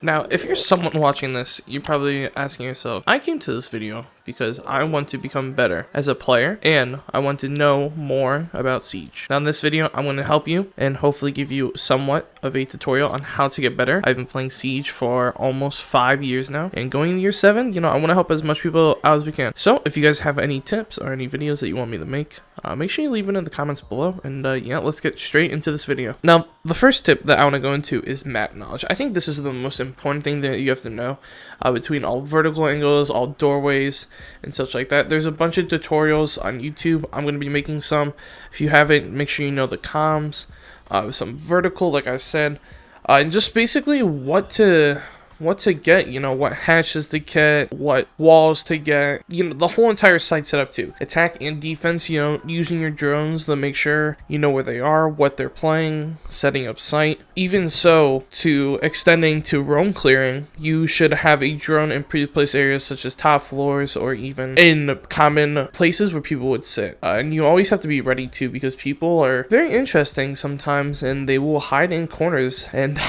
Now, if you're someone watching this, you're probably asking yourself, I came to this video because I want to become better as a player and I want to know more about Siege. Now in this video, I'm going to help you and hopefully give you somewhat of a tutorial on how to get better. I've been playing Siege for almost 5 years now, and going into year 7, I want to help as much people out as we can. So if you guys have any tips or any videos that you want me to make sure you leave it in the comments below, and yeah, let's get straight into this video. Now, the first tip that I want to go into is map knowledge. I think this is the most important thing that you have to know between all vertical angles, all doorways, and such like that. There's a bunch of tutorials on YouTube. I'm going to be making some. If you haven't, make sure you know the comms, some vertical, like I said, and just basically what to get, what hatches to get, what walls to get, the whole entire site setup too. Attack and defense, using your drones to make sure you know where they are, what they're playing, setting up site. Even so, to extending to roam clearing, you should have a drone in pre-placed areas such as top floors or even in common places where people would sit. And you always have to be ready to, because people are very interesting sometimes and they will hide in corners, and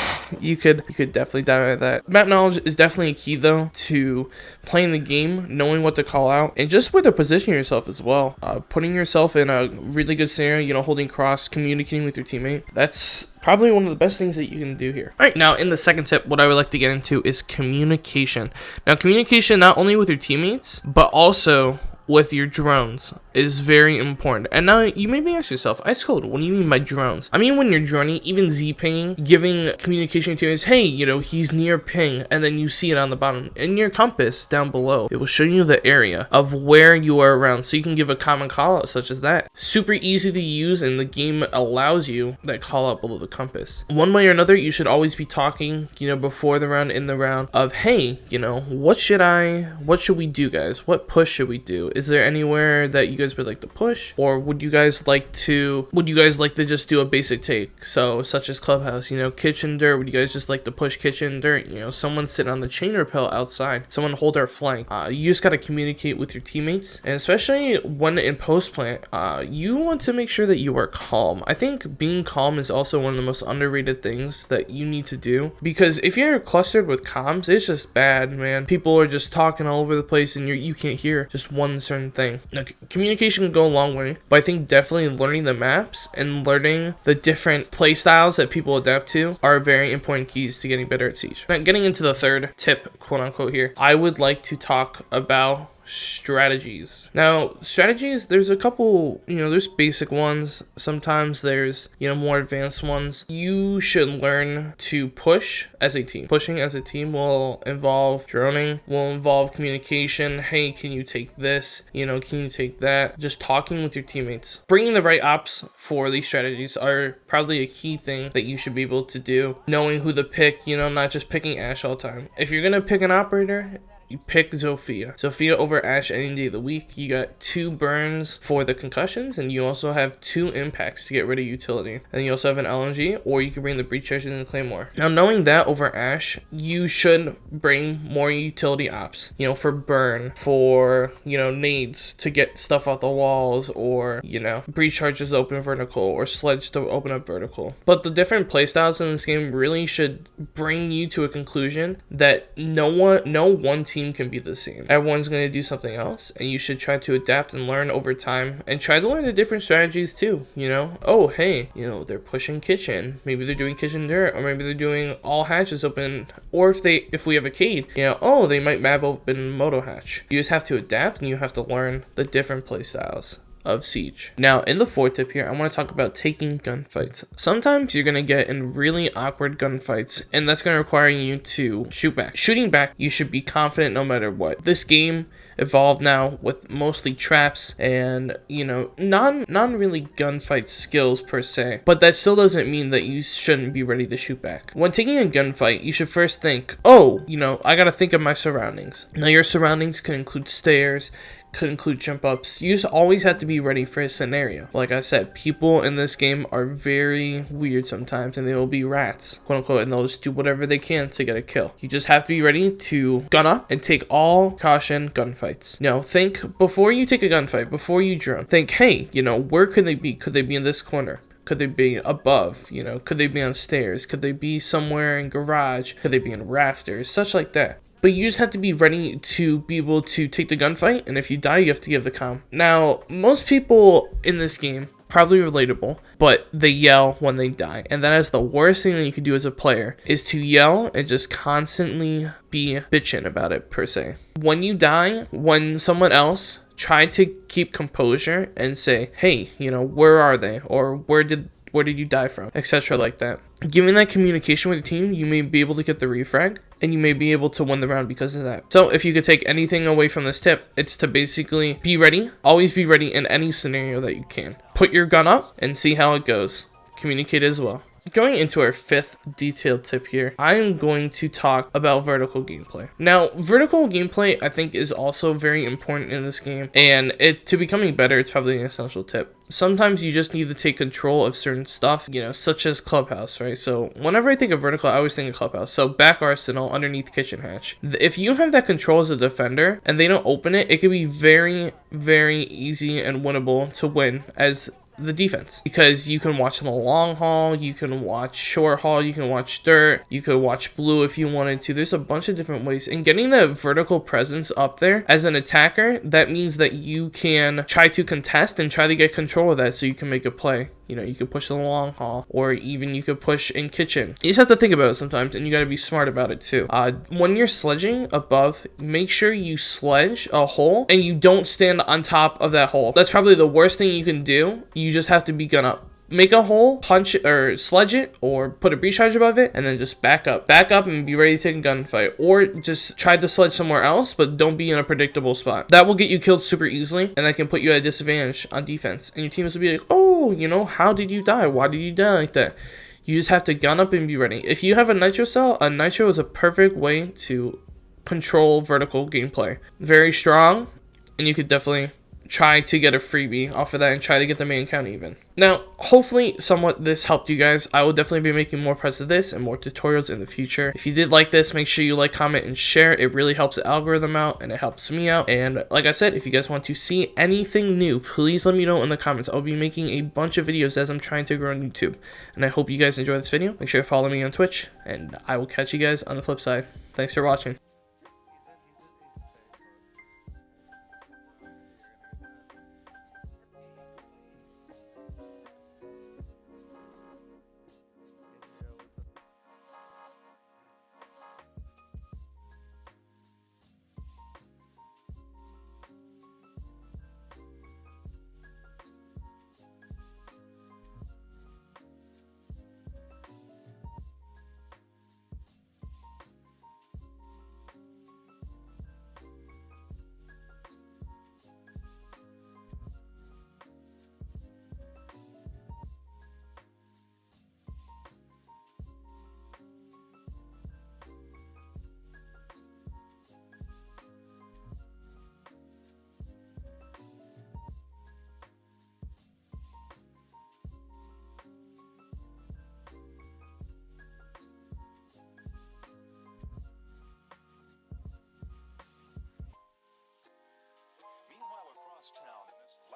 you could definitely die at that. Map knowledge is definitely a key though to playing the game, knowing what to call out, and just where to position yourself as well. Putting yourself in a really good scenario, holding cross, communicating with your teammate. That's probably one of the best things that you can do here. All right, now in the second tip, what I would like to get into is communication. Now, communication not only with your teammates, but also with your drones is very important. And now you may be asking yourself, Ice Cold, what do you mean by drones? I mean, when you're droning, even Z-ping, giving communication to is, hey, he's near ping, and then you see it on the bottom. In your compass down below, it will show you the area of where you are around, so you can give a common call out such as that. Super easy to use, and the game allows you that call out below the compass. One way or another, you should always be talking, before the round, in the round, of, hey, what should we do, guys? What push should we do? Is there anywhere that you guys would like to push, or would you guys like to just do a basic take, so such as clubhouse, kitchen dirt? Would you guys just like to push kitchen dirt? Someone sit on the chain rappel outside, someone hold our flank. You just got to communicate with your teammates, and especially when in post plant, you want to make sure that you are calm. I think being calm is also one of the most underrated things that you need to do, because if you're clustered with comms, it's just bad, man. People are just talking all over the place and you can't hear just one certain thing. Now, communication can go a long way, but I think definitely learning the maps and learning the different play styles that people adapt to are very important keys to getting better at Siege. Now, getting into the third tip, quote unquote, here, I would like to talk about strategies. Now, strategies, there's a couple, there's basic ones. Sometimes there's, more advanced ones. You should learn to push as a team. Pushing as a team will involve droning, will involve communication. Hey, can you take this? Can you take that? Just talking with your teammates. Bringing the right ops for these strategies are probably a key thing that you should be able to do. Knowing who to pick, not just picking Ash all the time. If you're gonna pick an operator, you pick Zofia. Zofia over Ash any day of the week. You got 2 burns for the concussions, and you also have 2 impacts to get rid of utility. And you also have an LNG, or you can bring the breach charges and the claymore. Now, knowing that over Ash, you should bring more utility ops, for burn, for, nades to get stuff off the walls, or, breach charges to open vertical, or sledge to open up vertical. But the different playstyles in this game really should bring you to a conclusion that no one team can be the same. Everyone's going to do something else, and you should try to adapt and learn over time, and try to learn the different strategies too. Oh, hey, they're pushing kitchen, maybe they're doing kitchen dirt, or maybe they're doing all hatches open, or if we have a Cade, oh, they might have open moto hatch. You just have to adapt, and you have to learn the different play styles of Siege. Now, in the fourth tip here, I want to talk about taking gunfights. Sometimes you're going to get in really awkward gunfights, and that's going to require you to shoot back. Shooting back, you should be confident no matter what. This game evolved now with mostly traps and, non really gunfight skills per se, but that still doesn't mean that you shouldn't be ready to shoot back. When taking a gunfight, you should first think, oh, I got to think of my surroundings. Now, your surroundings could include stairs, could include jump ups. You just always have to be ready for a scenario. Like I said, people in this game are very weird sometimes, and they will be rats, quote unquote, and they'll just do whatever they can to get a kill. You just have to be ready to gun up and take all caution gunfights. Think before you take a gunfight, before you drone, think, hey, where could they be? Could they be in this corner? Could they be above? You know, could they be on stairs? Could they be somewhere in garage? Could they be in rafters? Such like that. But you just have to be ready to be able to take the gunfight, and if you die, you have to give the comm. Now, most people in this game, probably relatable, but they yell when they die, and that is the worst thing that you can do as a player, is to yell and just constantly be bitching about it, per se. When you die, when someone else try to keep composure and say, hey, you know, where are they, or where did you die from, etc. like that. Giving that communication with your team, you may be able to get the refrag, and you may be able to win the round because of that. So if you could take anything away from this tip, it's to basically be ready. Always be ready in any scenario that you can. Put your gun up and see how it goes. Communicate as well. Going into our 5th detailed tip here, I'm going to talk about vertical gameplay. Now, vertical gameplay, I think, is also very important in this game, and to becoming better, it's probably an essential tip. Sometimes you just need to take control of certain stuff, you know, such as Clubhouse, right? So whenever I think of vertical, I always think of Clubhouse. So back arsenal, underneath kitchen hatch. If you have that control as a defender and they don't open it, it can be very, very easy and winnable to win as the defense, because you can watch in the long haul, you can watch short haul, you can watch dirt, you could watch blue if you wanted to. There's a bunch of different ways, and getting the vertical presence up there as an attacker, that means that you can try to contest and try to get control of that so you can make a play. You know, you could push the long haul, or even you could push in kitchen. You just have to think about it sometimes, and you got to be smart about it too. When you're sledging above, make sure you sledge a hole and you don't stand on top of that hole. That's probably the worst thing you can do. You just have to be gun up. Make a hole, punch it, or sledge it, or put a breach charge above it, and then just back up. Back up and be ready to take a gunfight. Or just try to sledge somewhere else, but don't be in a predictable spot. That will get you killed super easily, and that can put you at a disadvantage on defense. And your teammates will be like, oh, you know, how did you die? Why did you die like that? You just have to gun up and be ready. If you have a nitro cell, a nitro is a perfect way to control vertical gameplay. Very strong, and you could definitely try to get a freebie off of that and try to get the main count even. Now, hopefully somewhat this helped you guys. I will definitely be making more parts of this and more tutorials in the future. If you did like this, make sure you like, comment, and share. It really helps the algorithm out, and it helps me out. And like I said, if you guys want to see anything new, please let me know in the comments. I'll be making a bunch of videos as I'm trying to grow on YouTube. And I hope you guys enjoy this video. Make sure to follow me on Twitch, and I will catch you guys on the flip side. Thanks for watching.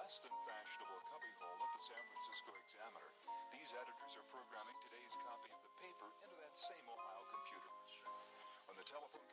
Less than fashionable cubbyhole of the San Francisco Examiner, these editors are programming today's copy of the paper into that same Ohio computer. When the telephone